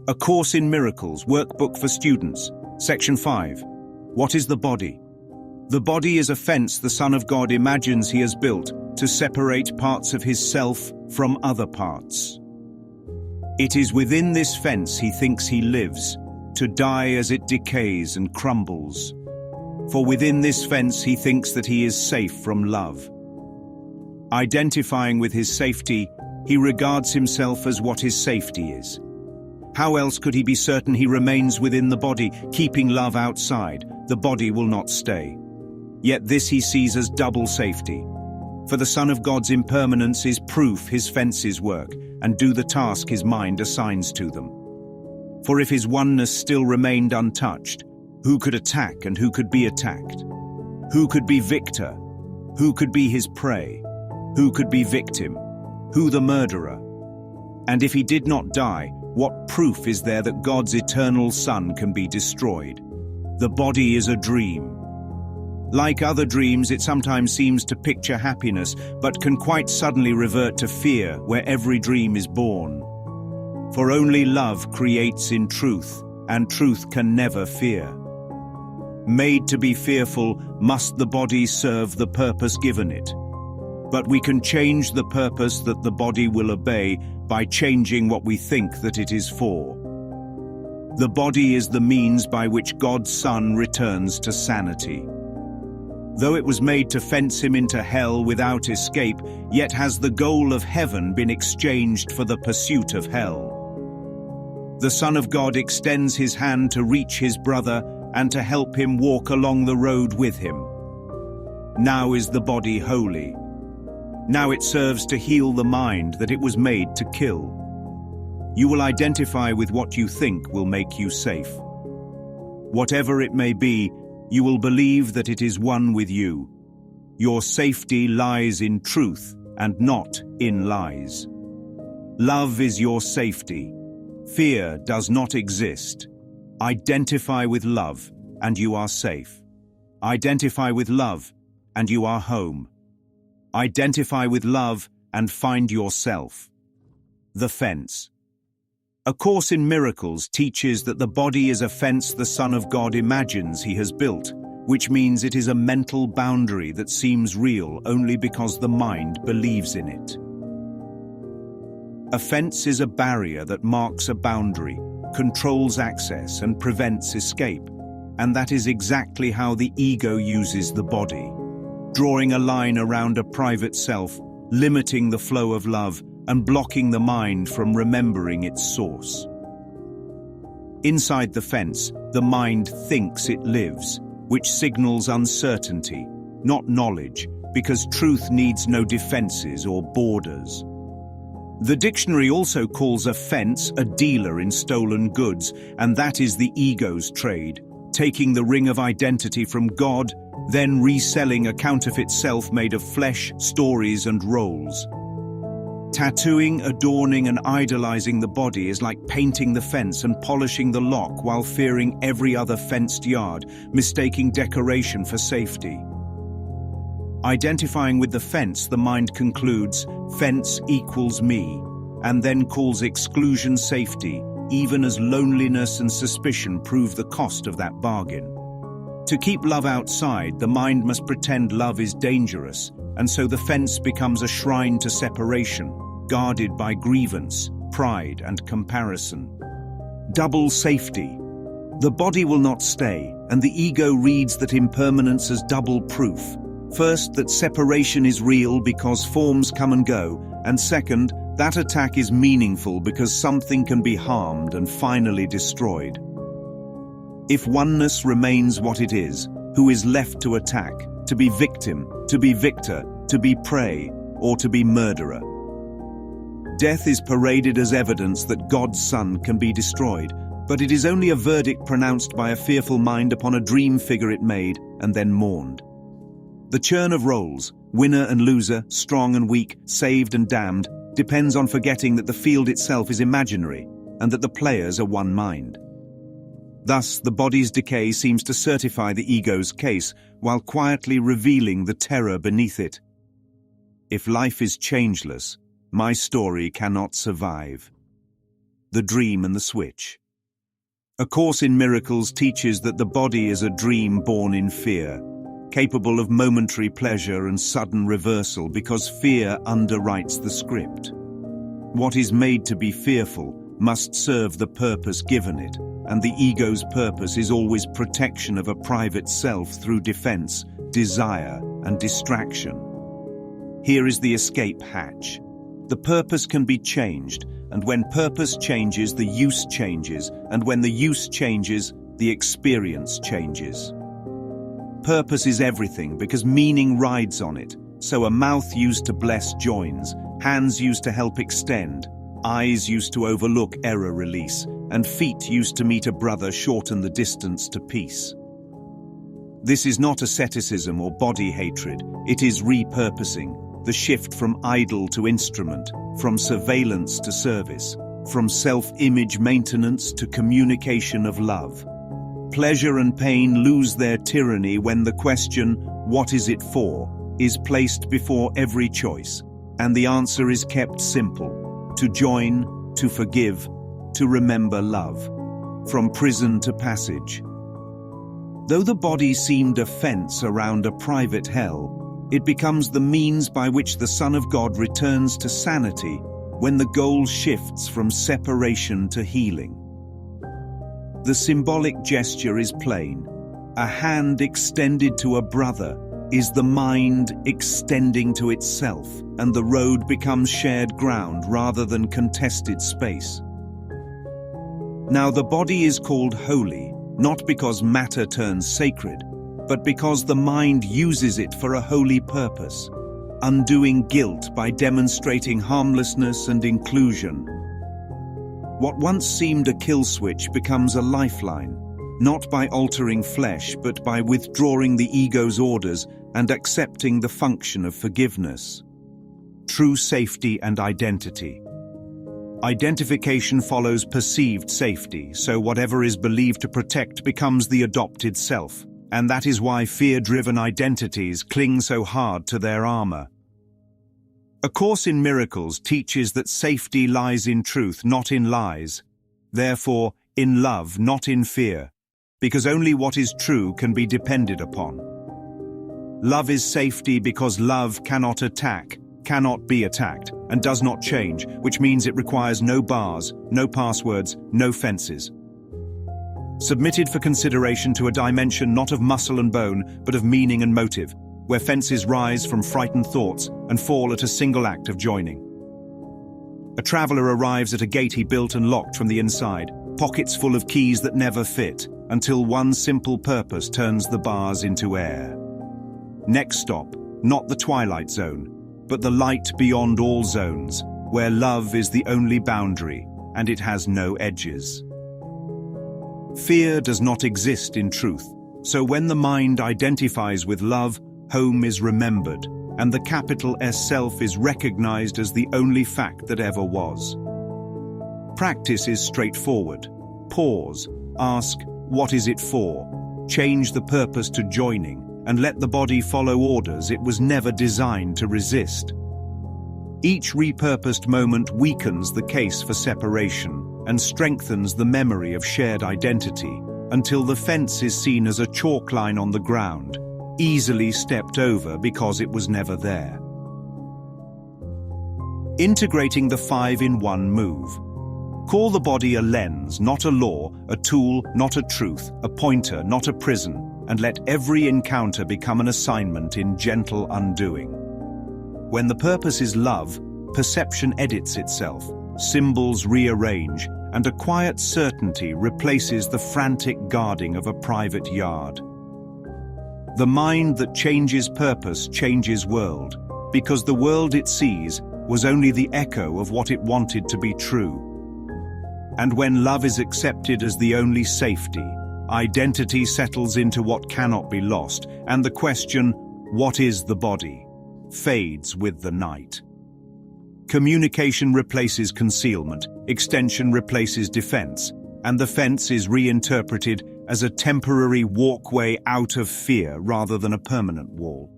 A Course in Miracles, Workbook for Students, Section 5. What is the body? The body is a fence the Son of God imagines he has built to separate parts of his self from other parts. It is within this fence he thinks he lives, to die as it decays and crumbles. For within this fence he thinks that he is safe from love. Identifying with his safety, he regards himself as what his safety is. How else could he be certain he remains within the body, keeping love outside? The body will not stay. Yet this he sees as double safety. For the Son of God's impermanence is proof his fences work and do the task his mind assigns to them. For if his oneness still remained untouched, who could attack and who could be attacked? Who could be victor? Who could be his prey? Who could be victim? Who the murderer? And if he did not die, what proof is there that God's eternal Son can be destroyed? The body is a dream. Like other dreams, it sometimes seems to picture happiness, but can quite suddenly revert to fear where every dream is born. For only love creates in truth, and truth can never fear. Made to be fearful, must the body serve the purpose given it. But we can change the purpose that the body will obey by changing what we think that it is for. The body is the means by which God's Son returns to sanity. Though it was made to fence him into hell without escape, yet has the goal of heaven been exchanged for the pursuit of hell. The Son of God extends his hand to reach his brother and to help him walk along the road with him. Now is the body holy. Now it serves to heal the mind that it was made to kill. You will identify with what you think will make you safe. Whatever it may be, you will believe that it is one with you. Your safety lies in truth and not in lies. Love is your safety. Fear does not exist. Identify with love, and you are safe. Identify with love, and you are home. Identify with love, and find yourself. The fence. A Course in Miracles teaches that the body is a fence the Son of God imagines he has built, which means it is a mental boundary that seems real only because the mind believes in it. A fence is a barrier that marks a boundary, controls access, and prevents escape, and that is exactly how the ego uses the body, drawing a line around a private self, limiting the flow of love, and blocking the mind from remembering its source. Inside the fence, the mind thinks it lives, which signals uncertainty, not knowledge, because truth needs no defenses or borders. The dictionary also calls a fence a dealer in stolen goods, and that is the ego's trade, taking the ring of identity from God, then reselling a counterfeit self made of flesh, stories, and roles. Tattooing, adorning, and idolizing the body is like painting the fence and polishing the lock while fearing every other fenced yard, mistaking decoration for safety. Identifying with the fence, the mind concludes, fence equals me, and then calls exclusion safety, even as loneliness and suspicion prove the cost of that bargain. To keep love outside, the mind must pretend love is dangerous, and so the fence becomes a shrine to separation, guarded by grievance, pride, and comparison. Double safety. The body will not stay, and the ego reads that impermanence as double proof. First, that separation is real because forms come and go, and second, that attack is meaningful because something can be harmed and finally destroyed. If oneness remains what it is, who is left to attack, to be victim, to be victor, to be prey, or to be murderer? Death is paraded as evidence that God's Son can be destroyed, but it is only a verdict pronounced by a fearful mind upon a dream figure it made and then mourned. The churn of roles, winner and loser, strong and weak, saved and damned, depends on forgetting that the field itself is imaginary and that the players are one mind. Thus, the body's decay seems to certify the ego's case while quietly revealing the terror beneath it. If life is changeless, my story cannot survive. the dream and the switch. A Course in Miracles teaches that the body is a dream born in fear, capable of momentary pleasure and sudden reversal because fear underwrites the script. What is made to be fearful must serve the purpose given it, and the ego's purpose is always protection of a private self through defense, desire, and distraction. Here is the escape hatch. The purpose can be changed, and when purpose changes, the use changes, and when the use changes, the experience changes. Purpose is everything because meaning rides on it, so a mouth used to bless joins, hands used to help extend, eyes used to overlook error release, and feet used to meet a brother shorten the distance to peace. This is not asceticism or body hatred, it is repurposing, the shift from idol to instrument, from surveillance to service, from self-image maintenance to communication of love. Pleasure and pain lose their tyranny when the question, "What is it for?" is placed before every choice, and the answer is kept simple: to join, to forgive, to remember love. From prison to passage. Though the body seemed a fence around a private hell, it becomes the means by which the Son of God returns to sanity when the goal shifts from separation to healing. The symbolic gesture is plain. A hand extended to a brother is the mind extending to itself, and the road becomes shared ground rather than contested space. Now the body is called holy, not because matter turns sacred, but because the mind uses it for a holy purpose, undoing guilt by demonstrating harmlessness and inclusion. What once seemed a kill switch becomes a lifeline, not by altering flesh, but by withdrawing the ego's orders and accepting the function of forgiveness. True safety and identity. Identification follows perceived safety, so whatever is believed to protect becomes the adopted self. And that is why fear-driven identities cling so hard to their armor. A Course in Miracles teaches that safety lies in truth, not in lies. Therefore, in love, not in fear, because only what is true can be depended upon. Love is safety because love cannot attack, cannot be attacked, and does not change, which means it requires no bars, no passwords, no fences. Submitted for consideration to a dimension not of muscle and bone, but of meaning and motive, where fences rise from frightened thoughts and fall at a single act of joining. A traveler arrives at a gate he built and locked from the inside, pockets full of keys that never fit, until one simple purpose turns the bars into air. Next stop, not the twilight zone, but the light beyond all zones, where love is the only boundary, and it has no edges. Fear does not exist in truth, so when the mind identifies with love, home is remembered, and the capital S self is recognized as the only fact that ever was. Practice is straightforward. Pause, ask, what is it for? Change the purpose to joining, and let the body follow orders it was never designed to resist. Each repurposed moment weakens the case for separation and strengthens the memory of shared identity until the fence is seen as a chalk line on the ground, easily stepped over because it was never there. Integrating the 5-in-1 move. Call the body a lens, not a law, a tool, not a truth, a pointer, not a prison, and let every encounter become an assignment in gentle undoing. When the purpose is love, perception edits itself, symbols rearrange, and a quiet certainty replaces the frantic guarding of a private yard. The mind that changes purpose changes world, because the world it sees was only the echo of what it wanted to be true. And when love is accepted as the only safety, identity settles into what cannot be lost, and the question, what is the body, fades with the night. Communication replaces concealment, extension replaces defense, and the fence is reinterpreted as a temporary walkway out of fear rather than a permanent wall.